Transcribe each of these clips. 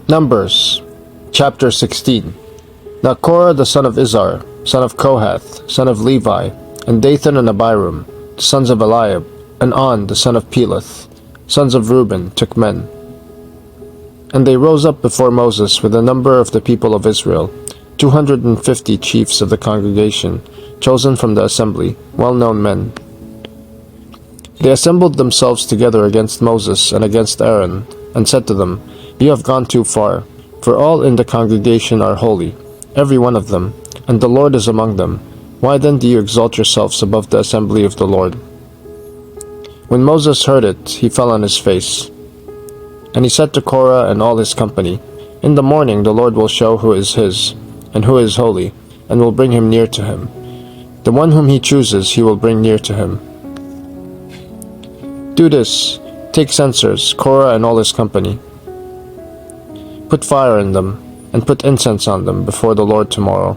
Numbers chapter 16. Now Korah the son of Izhar, son of Kohath, son of Levi, and Dathan and Abiram, the sons of Eliab, and On the son of Peleth, sons of Reuben, took men. And they rose up before Moses with the number of the people of Israel, 250 chiefs of the congregation, chosen from the assembly, well-known men. They assembled themselves together against Moses and against Aaron, and said to them, You have gone too far, for all in the congregation are holy, every one of them, and the Lord is among them. Why then do you exalt yourselves above the assembly of the Lord? When Moses heard it, he fell on his face. And he said to Korah and all his company, In the morning the Lord will show who is his, and who is holy, and will bring him near to him. The one whom he chooses he will bring near to him. Do this, take censers, Korah and all his company. Put fire in them, and put incense on them before the Lord tomorrow,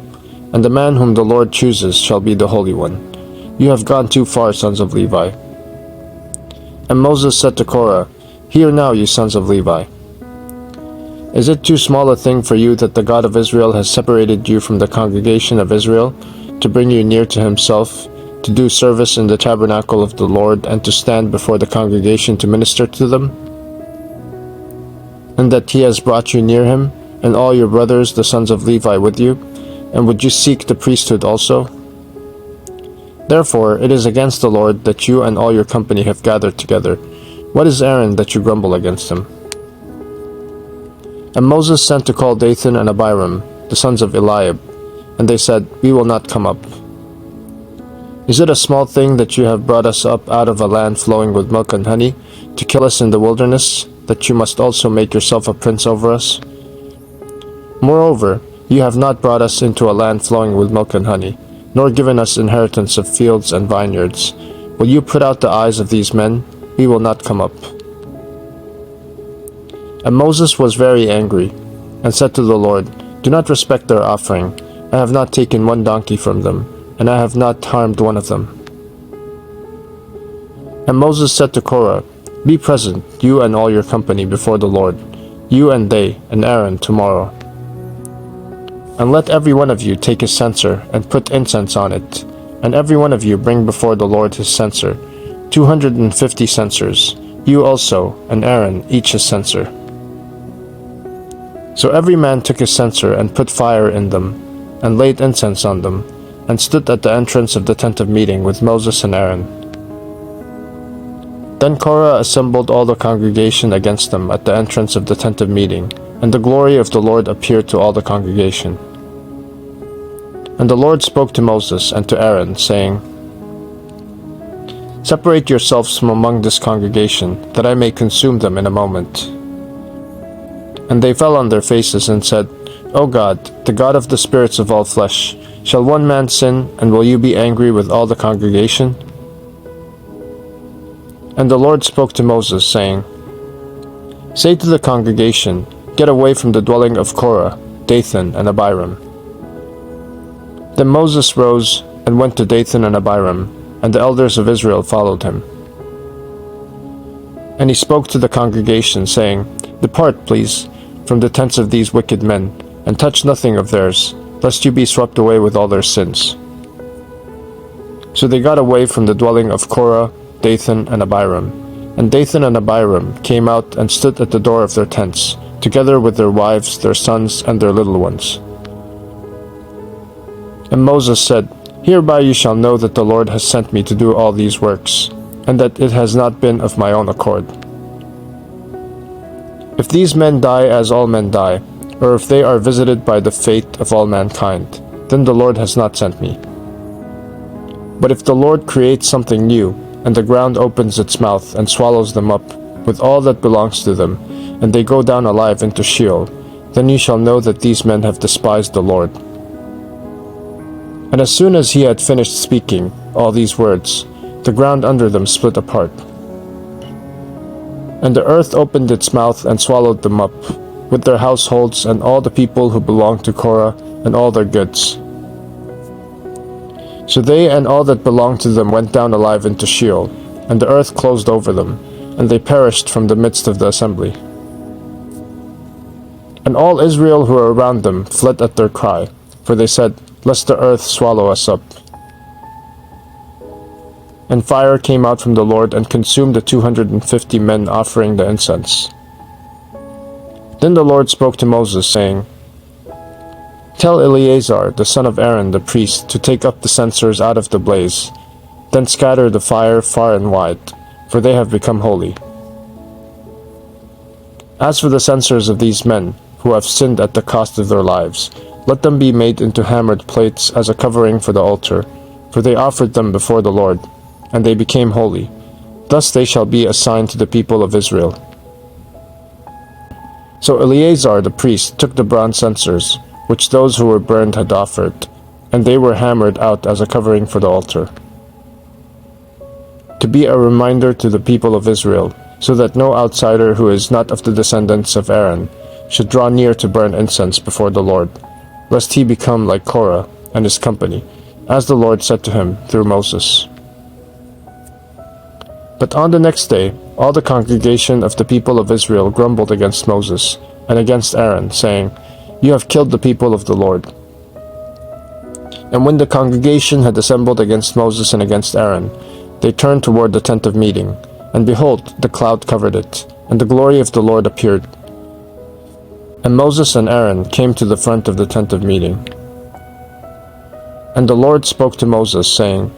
and the man whom the Lord chooses shall be the Holy One. You have gone too far, sons of Levi. And Moses said to Korah, Hear now, you sons of Levi. Is it too small a thing for you that the God of Israel has separated you from the congregation of Israel, to bring you near to himself, to do service in the tabernacle of the Lord, and to stand before the congregation to minister to them? And that he has brought you near him, and all your brothers the sons of Levi with you, and would you seek the priesthood also? Therefore it is against the Lord that you and all your company have gathered together. What is Aaron that you grumble against him? And Moses sent to call Dathan and Abiram, the sons of Eliab, and they said, We will not come up. Is it a small thing that you have brought us up out of a land flowing with milk and honey, to kill us in the wilderness, that you must also make yourself a prince over us? Moreover, you have not brought us into a land flowing with milk and honey, nor given us inheritance of fields and vineyards. Will you put out the eyes of these men? We will not come up. And Moses was very angry, and said to the Lord, Do not respect their offering. I have not taken one donkey from them, and I have not harmed one of them. And Moses said to Korah, Be present, you and all your company, before the Lord, you and they, and Aaron, tomorrow. And let every one of you take his censer, and put incense on it, and every one of you bring before the Lord his censer, 250 censers, you also, and Aaron, each his censer. So every man took his censer, and put fire in them, and laid incense on them, and stood at the entrance of the tent of meeting with Moses and Aaron. Then Korah assembled all the congregation against them at the entrance of the tent of meeting, and the glory of the Lord appeared to all the congregation. And the Lord spoke to Moses and to Aaron, saying, Separate yourselves from among this congregation, that I may consume them in a moment. And they fell on their faces and said, O God, the God of the spirits of all flesh, shall one man sin, and will you be angry with all the congregation? And the Lord spoke to Moses, saying, Say to the congregation, Get away from the dwelling of Korah, Dathan, and Abiram. Then Moses rose and went to Dathan and Abiram, and the elders of Israel followed him. And he spoke to the congregation, saying, Depart, please, from the tents of these wicked men, and touch nothing of theirs, lest you be swept away with all their sins. So they got away from the dwelling of Korah, Dathan, and Abiram. And Dathan and Abiram came out and stood at the door of their tents, together with their wives, their sons, and their little ones. And Moses said, Hereby you shall know that the Lord has sent me to do all these works, and that it has not been of my own accord. If these men die as all men die, or if they are visited by the fate of all mankind, then the Lord has not sent me. But if the Lord creates something new, and the ground opens its mouth and swallows them up, with all that belongs to them, and they go down alive into Sheol, then you shall know that these men have despised the Lord. And as soon as he had finished speaking all these words, the ground under them split apart. And the earth opened its mouth and swallowed them up, with their households and all the people who belonged to Korah and all their goods. So they and all that belonged to them went down alive into Sheol, and the earth closed over them, and they perished from the midst of the assembly. And all Israel who were around them fled at their cry, for they said, "Lest the earth swallow us up." And fire came out from the Lord and consumed the 250 men offering the incense. Then the Lord spoke to Moses, saying, "Tell Eleazar, the son of Aaron the priest, to take up the censers out of the blaze, then scatter the fire far and wide, for they have become holy. As for the censers of these men, who have sinned at the cost of their lives, let them be made into hammered plates as a covering for the altar, for they offered them before the Lord, and they became holy. Thus they shall be a sign to the people of Israel." So Eleazar the priest took the bronze censers, which those who were burned had offered, and they were hammered out as a covering for the altar, to be a reminder to the people of Israel, so that no outsider who is not of the descendants of Aaron should draw near to burn incense before the Lord, lest he become like Korah and his company, as the Lord said to him through Moses. But on the next day, all the congregation of the people of Israel grumbled against Moses and against Aaron, saying, "You have killed the people of the Lord." And when the congregation had assembled against Moses and against Aaron, they turned toward the tent of meeting, and behold, the cloud covered it, and the glory of the Lord appeared. And Moses and Aaron came to the front of the tent of meeting. And the Lord spoke to Moses, saying,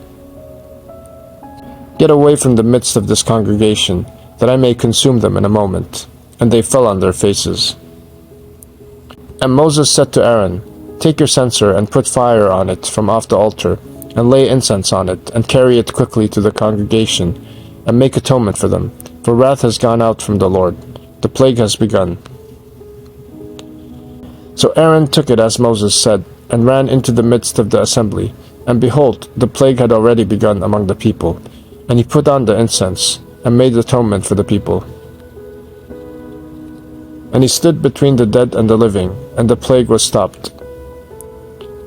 "Get away from the midst of this congregation, that I may consume them in a moment." And they fell on their faces. And Moses said to Aaron, "Take your censer and put fire on it from off the altar, and lay incense on it, and carry it quickly to the congregation, and make atonement for them, for wrath has gone out from the Lord. The plague has begun." So Aaron took it as Moses said, and ran into the midst of the assembly. And behold, the plague had already begun among the people. And he put on the incense, and made atonement for the people. And he stood between the dead and the living, and the plague was stopped.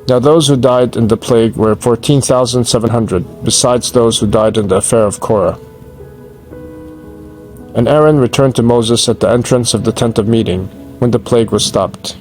Now those who died in the plague were 14,700, besides those who died in the affair of Korah. And Aaron returned to Moses at the entrance of the tent of meeting, when the plague was stopped.